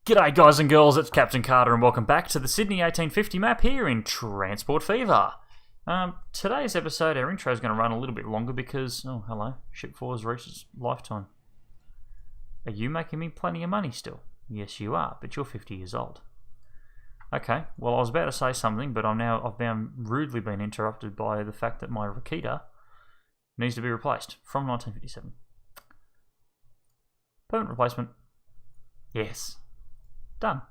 G'day guys and girls, it's CaptainKarta and welcome back to the Sydney 1850 map here in Transport Fever. Today's episode, our intro is going to run a little bit longer because, oh hello, Ship 4 has reached its lifetime. Are you making me plenty of money still? Yes you are, but you're 50 years old. Okay, well I was about to say something, but I've now rudely been interrupted by the fact that my Rakita needs to be replaced from 1957. Permanent replacement. Yes. Done.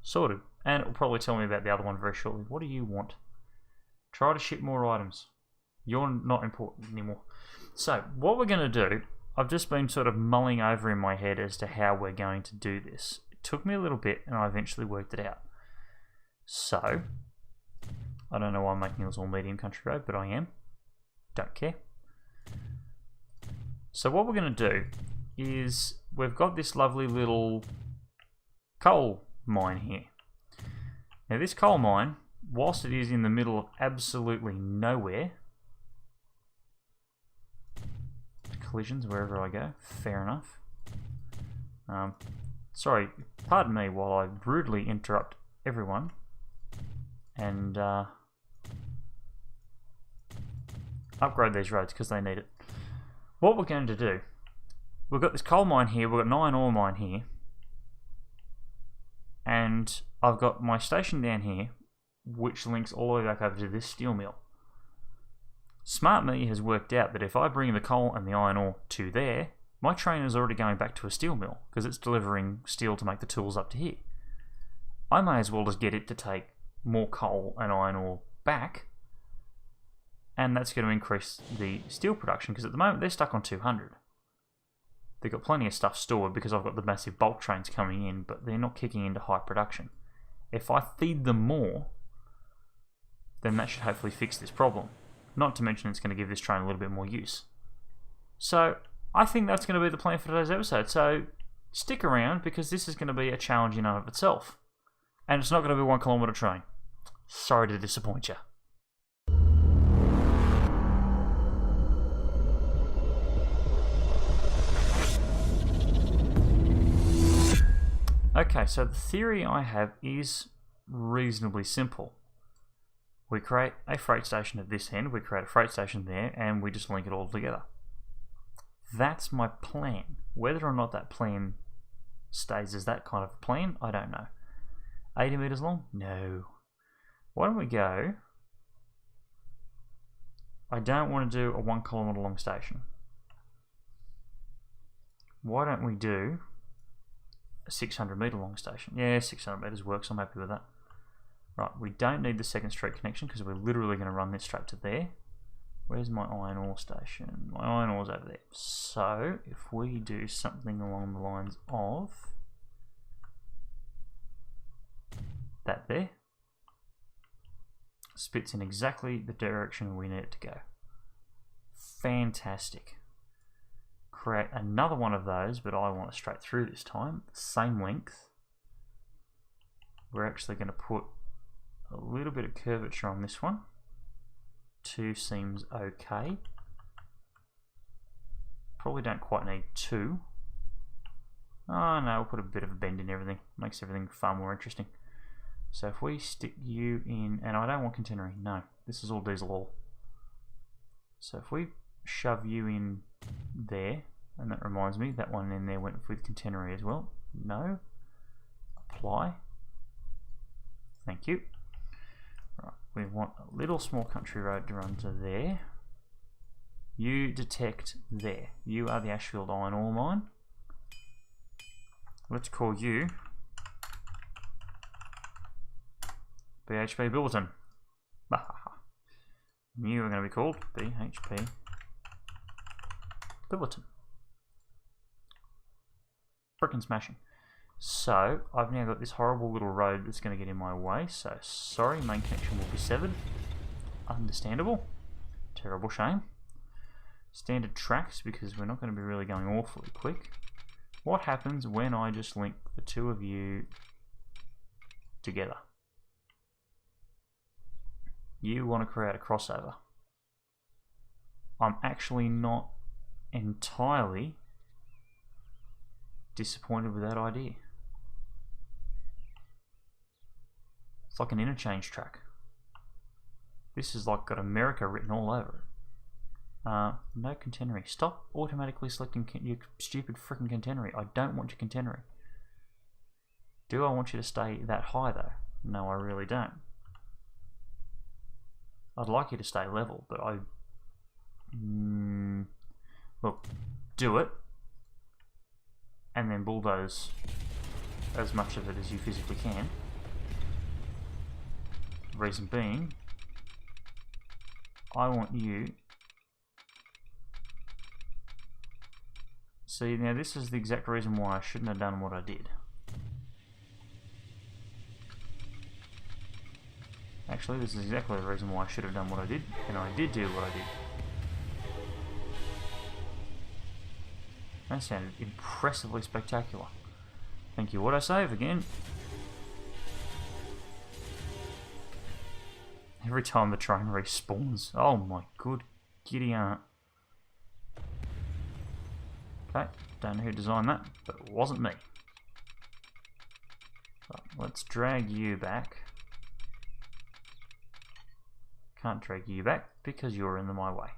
Sorted. And it will probably tell me about the other one very shortly. What do you want? Try to ship more items. You're not important anymore. So, what we're going to do, I've just been sort of mulling over in my head as to how we're going to do this. It took me a little bit and I eventually worked it out. So, I don't know why I'm making this all medium country road, but I am. Don't care. So what we're going to do is, we've got this lovely little coal mine here. Now this coal mine, whilst it is in the middle of absolutely nowhere, collisions wherever I go, fair enough. Sorry, pardon me while I rudely interrupt everyone and upgrade these roads because they need it. What we're going to do, we've got this coal mine here, we've got an iron ore mine here, and I've got my station down here which links all the way back over to this steel mill. Smart me has worked out that if I bring the coal and the iron ore to there, my train is already going back to a steel mill because it's delivering steel to make the tools up to here. I may as well just get it to take more coal and iron ore back, and that's going to increase the steel production because at the moment they're stuck on 200. They've got plenty of stuff stored because I've got the massive bulk trains coming in, but they're not kicking into high production. If I feed them more, then that should hopefully fix this problem. Not to mention it's going to give this train a little bit more use. So I think that's going to be the plan for today's episode. So stick around because this is going to be a challenge in and of itself. And it's not going to be a 1 kilometre train. Sorry to disappoint you. Okay, so the theory I have is reasonably simple. We create a freight station at this end, we create a freight station there, and we just link it all together. That's my plan. Whether or not that plan stays as that kind of plan, I don't know. 80 meters long? No. Why don't we go... I don't want to do a 1 kilometre long station. Why don't we do... 600 metre long station. Yeah, 600 metres works, I'm happy with that. Right, we don't need the second street connection because we're literally going to run this straight to there. Where's my iron ore station? My iron ore's over there. So, if we do something along the lines of that there, spits in exactly the direction we need it to go. Fantastic. Create another one of those, but I want it straight through this time, same length. We're actually going to put a little bit of curvature on this one. 2 seems okay. Probably don't quite need 2. Oh no, we'll put a bit of a bend in everything, makes everything far more interesting. So if we stick you in, and I don't want container in, no, this is all diesel oil. So if we shove you in there, and that reminds me, that one in there went with container as well. No. Apply. Thank you. Right, we want a little small country road to run to there. You detect there. You are the Ashfield iron ore mine. Let's call you BHP Billiton. You are going to be called BHP Billiton. Frickin' smashing. So, I've now got this horrible little road that's going to get in my way, so sorry, main connection will be severed. Understandable. Terrible shame. Standard tracks, because we're not going to be really going awfully quick. What happens when I just link the two of you together? You want to create a crossover. I'm actually not entirely disappointed with that idea. It's like an interchange track. This is like got America written all over it. No containering. Stop automatically selecting your stupid freaking containering. I don't want your containering. Do I want you to stay that high though? No, I really don't. I'd like you to stay level, but I... look, do it. And then bulldoze as much of it as you physically can. Reason being, I want you... See, now this is the exact reason why I shouldn't have done what I did. Actually, this is exactly the reason why I should have done what I did, and I did do what I did. That sounded impressively spectacular. Thank you. Autosave again. Every time the train respawns. Oh my good giddy aunt. Okay, don't know who designed that, but it wasn't me. Right, let's drag you back. Can't drag you back because you're in my way.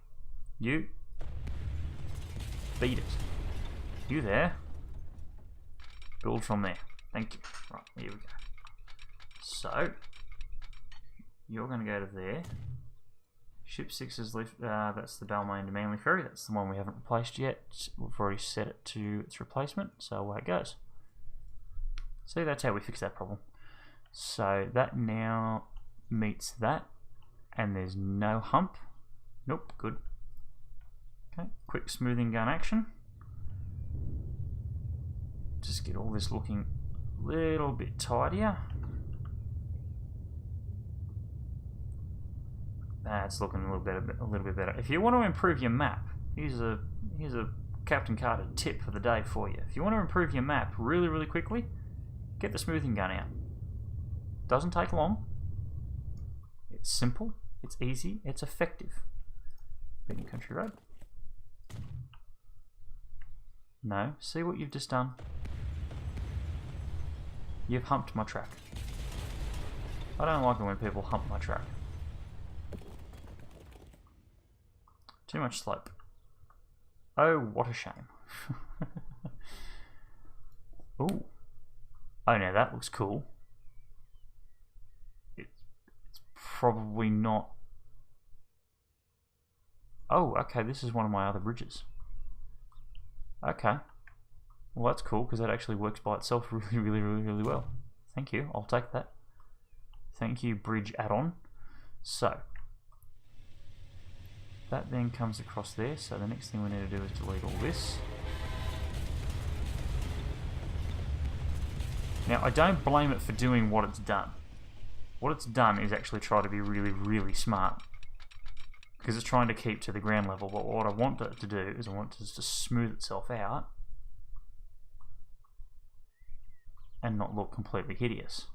You. Beat it. You there. Build from there. Thank you. Right, here we go. So, you're going to go to there. Ship 6 is left. That's the Balmain to Manly Ferry. That's the one we haven't replaced yet. We've already set it to its replacement, so away it goes. See, that's how we fix that problem. So that now meets that, and there's no hump. Nope, good. Okay, quick smoothing gun action. Just get all this looking a little bit tidier. That's looking a little bit better. If you want to improve your map, here's a CaptainKarta tip for the day for you. If you want to improve your map really quickly, get the smoothing gun out. Doesn't take long. It's simple. It's easy. It's effective. Beating Country Road. No. See what you've just done? You've humped my track. I don't like it when people hump my track. Too much slope. Oh, what a shame. Ooh. Oh, now that looks cool. It's probably not... Oh, okay, this is one of my other bridges. Okay. Well, that's cool, because that actually works by itself really well. Thank you, I'll take that. Thank you, bridge add-on. So, that then comes across there, so the next thing we need to do is delete all this. Now, I don't blame it for doing what it's done. What it's done is actually try to be really smart. Because it's trying to keep to the ground level, but what I want it to do is I want it to smooth itself out and not look completely hideous.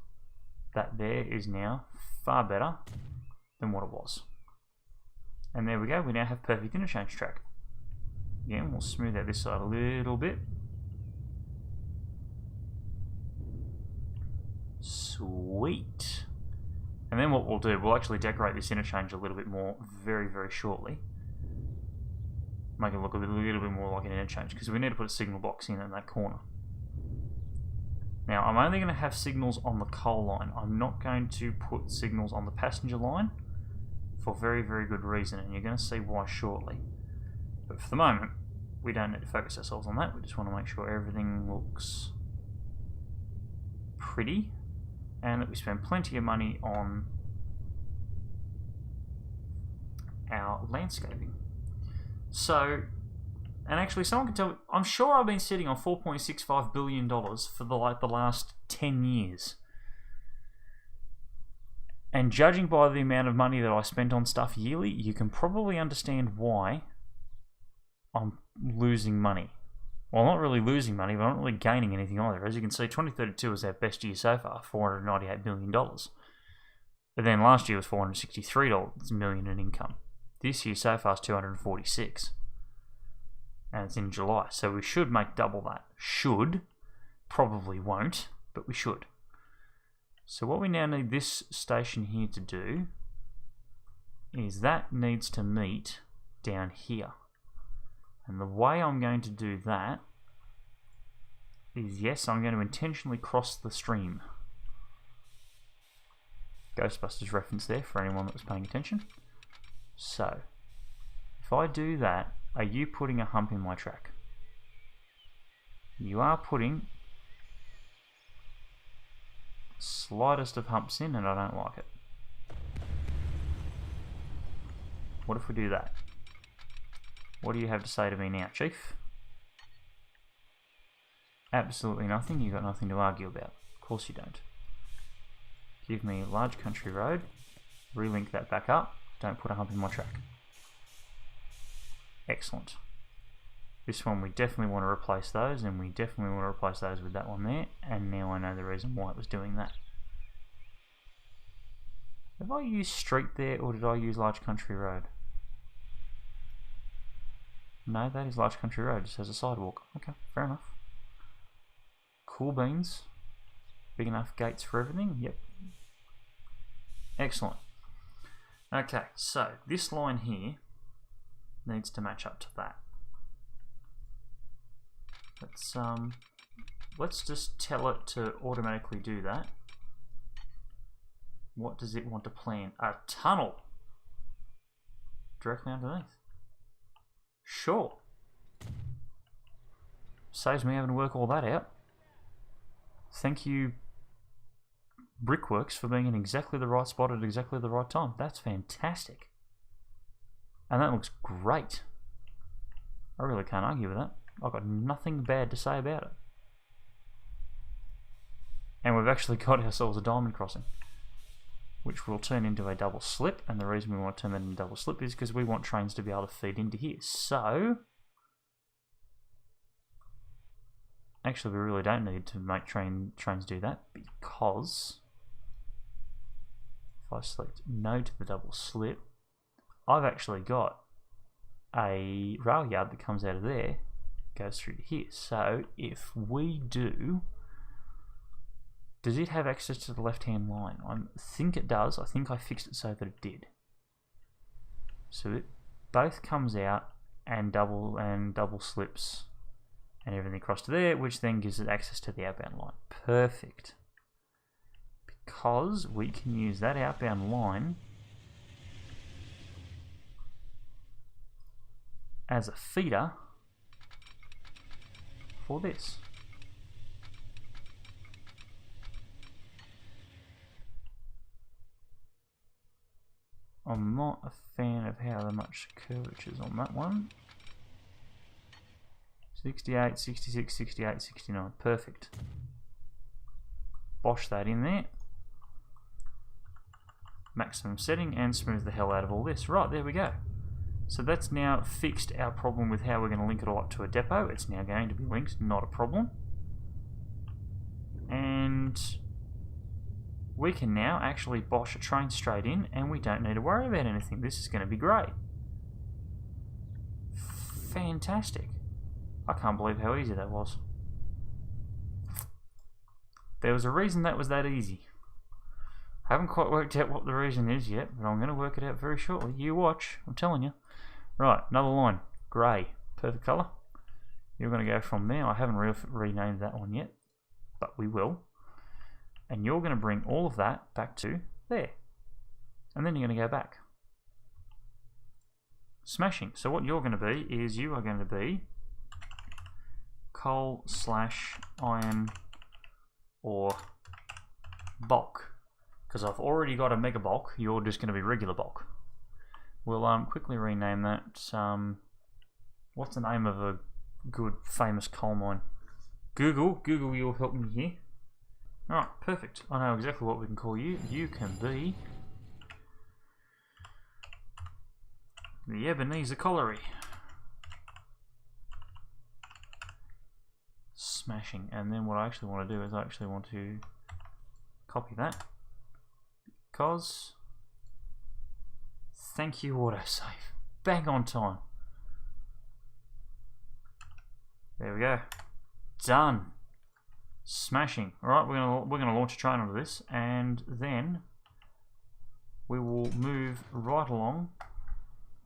That there is now far better than what it was. And there we go, we now have perfect interchange track. Again, we'll smooth out this side a little bit. Sweet. And then what we'll do, we'll actually decorate this interchange a little bit more very shortly. Make it look a little bit more like an interchange, because we need to put a signal box in that corner. Now, I'm only going to have signals on the coal line. I'm not going to put signals on the passenger line for very good reason, and you're going to see why shortly. But for the moment, we don't need to focus ourselves on that. We just want to make sure everything looks pretty, and that we spend plenty of money on our landscaping. So, and actually someone can tell me, I'm sure I've been sitting on $4.65 billion for the last 10 years. And judging by the amount of money that I spent on stuff yearly, you can probably understand why I'm losing money. Well, not really losing money, but I'm not really gaining anything either. As you can see, 2032 is our best year so far, $498 million. But then last year was $463 million in income. This year so far is 246. And it's in July, so we should make double that. Should. Probably won't, but we should. So what we now need this station here to do is that needs to meet down here. And the way I'm going to do that is, yes, I'm going to intentionally cross the stream. Ghostbusters reference there for anyone that was paying attention. So, if I do that, are you putting a hump in my track? You are putting slightest of humps in, and I don't like it. What if we do that? What do you have to say to me now, Chief? Absolutely nothing. You've got nothing to argue about. Of course you don't. Give me a large country road. Relink that back up. Don't put a hump in my track. Excellent. This one we definitely want to replace those, and we definitely want to replace those with that one there. And now I know the reason why it was doing that. Have I used street there, or did I use large country road? No, that is large country road. It just has a sidewalk. Okay, fair enough. Cool beans. Big enough gates for everything? Yep. Excellent. Okay, so this line here needs to match up to that. Let's just tell it to automatically do that. What does it want to plan? A tunnel directly underneath. Sure. Saves me having to work all that out. Thank you, Brickworks, for being in exactly the right spot at exactly the right time. That's fantastic. And that looks great. I really can't argue with that. I've got nothing bad to say about it. And we've actually got ourselves a diamond crossing, which will turn into a double slip. And the reason we want to turn that into a double slip is because we want trains to be able to feed into here. So, actually we really don't need to make trains do that, because if I select no to the double slip, I've actually got a rail yard that comes out of there, goes through to here. So if we do, does it have access to the left hand line? I think it does. I think I fixed it so that it did. So it both comes out and double slips and everything across to there, which then gives it access to the outbound line. Perfect. Because we can use that outbound line as a feeder for this. I'm not a fan of how much curvature is on that one. 68, 66, 68, 69. Perfect. Bosh that in there. Maximum setting and smooth the hell out of all this. Right, there we go. So that's now fixed our problem with how we're going to link it all up to a depot. It's now going to be linked, not a problem. And we can now actually bosh a train straight in, and we don't need to worry about anything. This is going to be great. Fantastic. I can't believe how easy that was. There was a reason that was that easy. I haven't quite worked out what the reason is yet, but I'm going to work it out very shortly. You watch, I'm telling you. Right, another line. Grey. Perfect colour. You're going to go from there. I haven't renamed that one yet, but we will. And you're going to bring all of that back to there. And then you're going to go back. Smashing. So what you're going to be is you are going to be coal/iron or bulk. Because I've already got a mega bulk, you're just going to be regular bulk. We'll quickly rename that. What's the name of a good famous coal mine? Google, you'll help me here. Alright, perfect. I know exactly what we can call you. You can be the Ebenezer Colliery. Smashing. And then what I actually want to do is I actually want to copy that. Because thank you, autosave. Bang on time. There we go. Done. Smashing. Alright, we're gonna launch a train onto this, and then we will move right along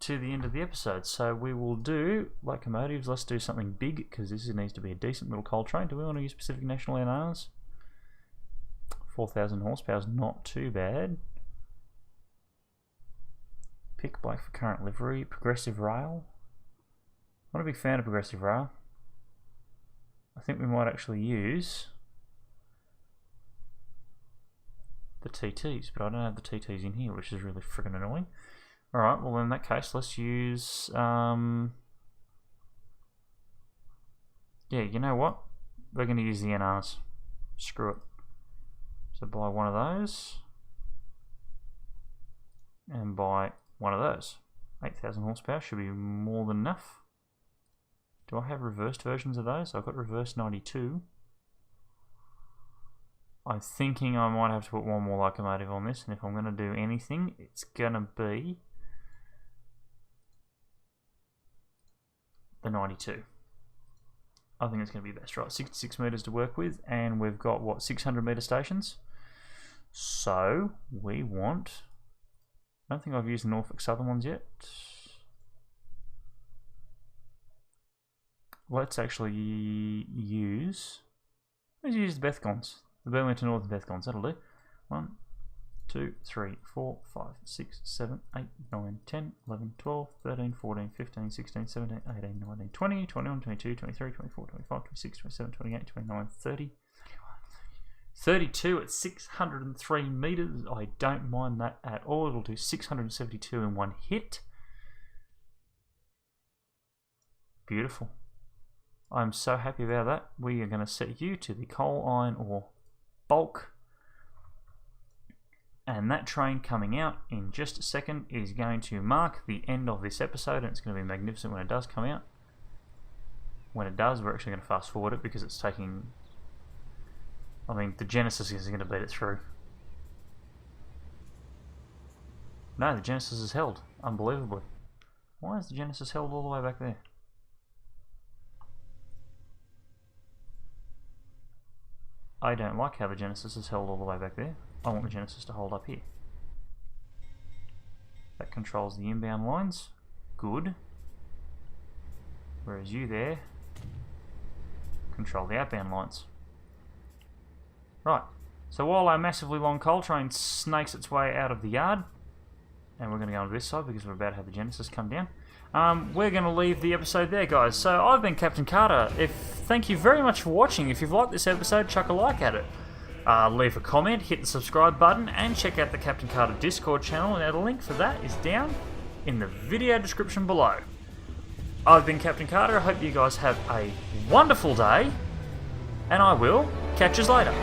to the end of the episode. So we will do locomotives. Let's do something big, because this needs to be a decent little coal train. Do we want to use Pacific National NRs? 4,000 horsepower is not too bad. Pick black for current livery. Progressive rail. I'm not a big fan of progressive rail. I think we might actually use the TTs, but I don't have the TTs in here, which is really freaking annoying. Alright, well in that case, let's use... yeah, you know what? We're going to use the NRs. Screw it. So buy one of those. And buy one of those. 8,000 horsepower should be more than enough. Do I have reversed versions of those? I've got reverse 92. I'm thinking I might have to put one more locomotive on this, and if I'm going to do anything, it's going to be the 92. I think it's going to be best, right? 66 metres to work with, and we've got, what, 600 metre stations? So, we want... I don't think I've used the Norfolk Southern ones yet. Let's actually use... Let's use the Bethcons. The Burlington Northern Bethcons, that'll do. 1, 2, 3, 4, 5, 6, 7, 8, 9, 10, 11, 12, 13, 14, 15, 16, 17, 18, 19, 20, 21, 22, 23, 24, 25, 26, 27, 28, 29, 30, 32 at 603 meters. I don't mind that at all. It'll do 672 in one hit. Beautiful. I'm so happy about that. We are going to set you to the coal, iron, or bulk. And that train coming out in just a second is going to mark the end of this episode, and it's going to be magnificent when it does come out. When it does, we're actually going to fast forward it because it's taking... I mean, the Genesis is going to beat it through. No, the Genesis is held, unbelievably. Why is the Genesis held all the way back there? I don't like how the Genesis is held all the way back there. I want the Genesis to hold up here. That controls the inbound lines. Good. Whereas you there control the outbound lines. Right. So while our massively long coal train snakes its way out of the yard, and we're going to go on this side because we're about to have the Genesis come down, we're going to leave the episode there, guys. So I've been CaptainKarta. Thank you very much for watching. If you've liked this episode, chuck a like at it. Leave a comment, hit the subscribe button, and check out the CaptainKarta Discord channel. Now the link for that is down in the video description below. I've been CaptainKarta. I hope you guys have a wonderful day, and I will catch you later.